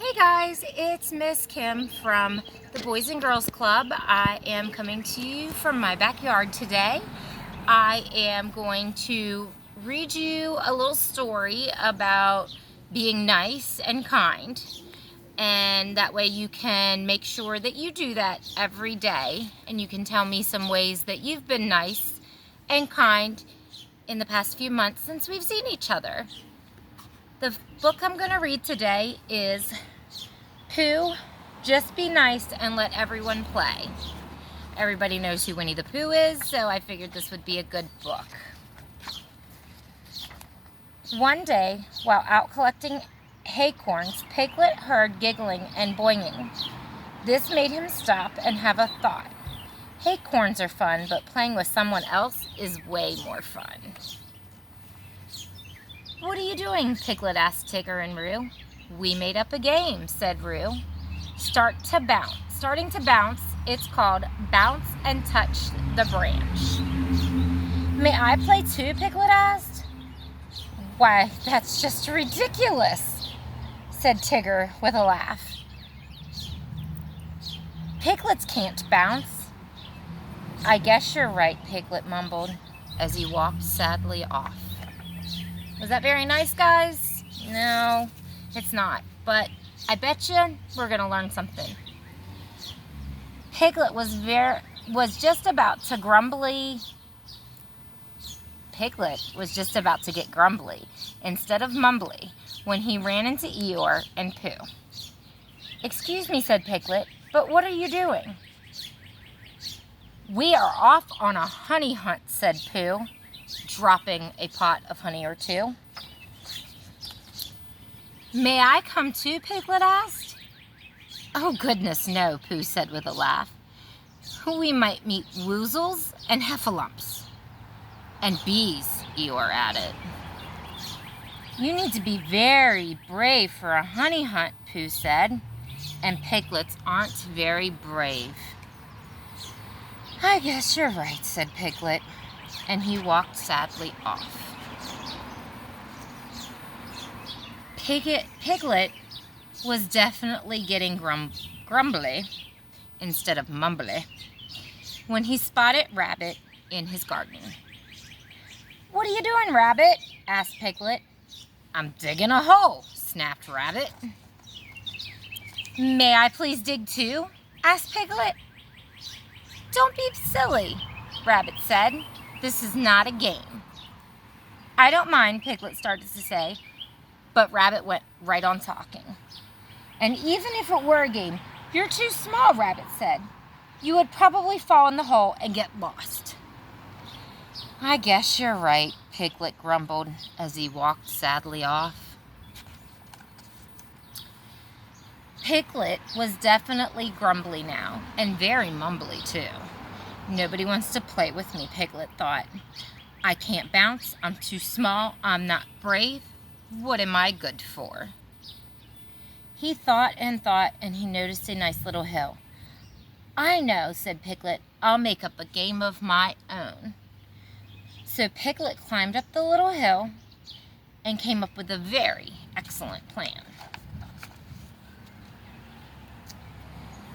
Hey guys, it's Miss Kim from the Boys and Girls Club. I am coming to you from my backyard today. I am going to read you a little story about being nice and kind, and that way you can make sure that you do that every day, and you can tell me some ways that you've been nice and kind in the past few months since we've seen each other. The book I'm going to read today is Pooh, Just Be Nice and Let Everyone Play. Everybody knows who Winnie the Pooh is, so I figured this would be a good book. One day, while out collecting acorns, Piglet heard giggling and boinging. This made him stop and have a thought. Acorns are fun, but playing with someone else is way more fun. "What are you doing?" Piglet asked Tigger and Roo. "We made up a game," said Roo. Starting to bounce, it's called Bounce and Touch the Branch. "May I play too?" Piglet asked. "Why, that's just ridiculous," said Tigger with a laugh. "Piglets can't bounce." "I guess you're right," Piglet mumbled as he walked sadly off. Was that very nice, guys? No, it's not, but I bet you we're going to learn something. Piglet was just about to get grumbly instead of mumbly when he ran into Eeyore and Pooh. "Excuse me," said Piglet, "but what are you doing?" "We are off on a honey hunt," said Pooh, dropping a pot of honey or two. "May I come too?" Piglet asked. "Oh, goodness, no," Pooh said with a laugh. "We might meet woozles and heffalumps." "And bees," Eeyore added. "You need to be very brave for a honey hunt," Pooh said, "and piglets aren't very brave." "I guess you're right," said Piglet, and he walked sadly off. Piglet was definitely getting grumbly instead of mumbly when he spotted Rabbit in his garden. "What are you doing, Rabbit?" asked Piglet. "I'm digging a hole," snapped Rabbit. "May I please dig too?" asked Piglet. "Don't be silly," Rabbit said. "This is not a game." "I don't mind," Piglet started to say, but Rabbit went right on talking. "And even if it were a game, you're too small," Rabbit said. "You would probably fall in the hole and get lost." "I guess you're right," Piglet grumbled as he walked sadly off. Piglet was definitely grumbly now, and very mumbly too. "Nobody wants to play with me," Piglet thought. "I can't bounce, I'm too small, I'm not brave. What am I good for?" He thought, and he noticed a nice little hill. "I know," said Piglet. "I'll make up a game of my own." So Piglet climbed up the little hill and came up with a very excellent plan.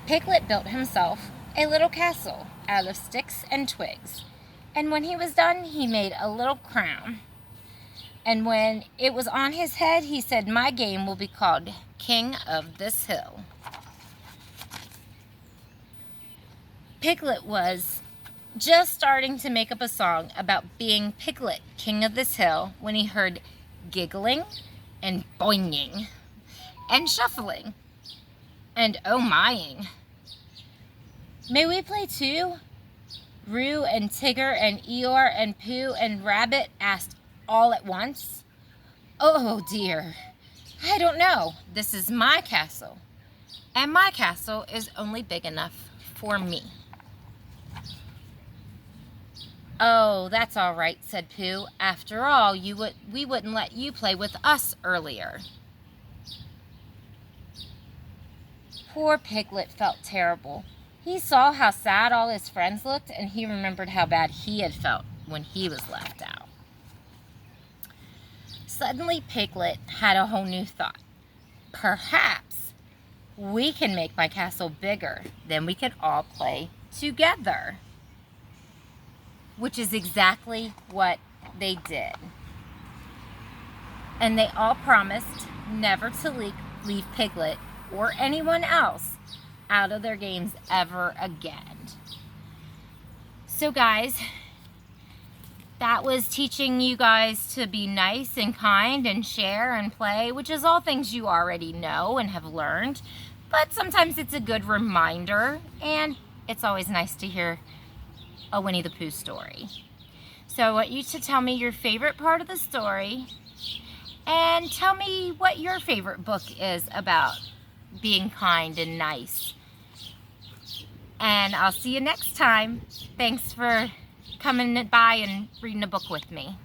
Piglet built himself a little castle out of sticks and twigs, and when he was done, he made a little crown. And when it was on his head, he said, "My game will be called King of this Hill." Piglet was just starting to make up a song about being Piglet, King of this Hill, when he heard giggling and boinging and shuffling and oh-mying. "May we play too?" Roo and Tigger and Eeyore and Pooh and Rabbit asked all at once. "Oh dear, I don't know. This is my castle, and my castle is only big enough for me." "Oh, that's all right," said Pooh. "After all, we wouldn't let you play with us earlier." Poor Piglet felt terrible. He saw how sad all his friends looked, and he remembered how bad he had felt when he was left out. Suddenly, Piglet had a whole new thought. Perhaps we can make my castle bigger. Then we can all play together. Which is exactly what they did. And they all promised never to leave Piglet or anyone else out of their games ever again. So guys, that was teaching you guys to be nice and kind and share and play, which is all things you already know and have learned. But sometimes it's a good reminder, and it's always nice to hear a Winnie the Pooh story. So I want you to tell me your favorite part of the story, and tell me what your favorite book is about being kind and nice. And I'll see you next time. Thanks for coming by and reading a book with me.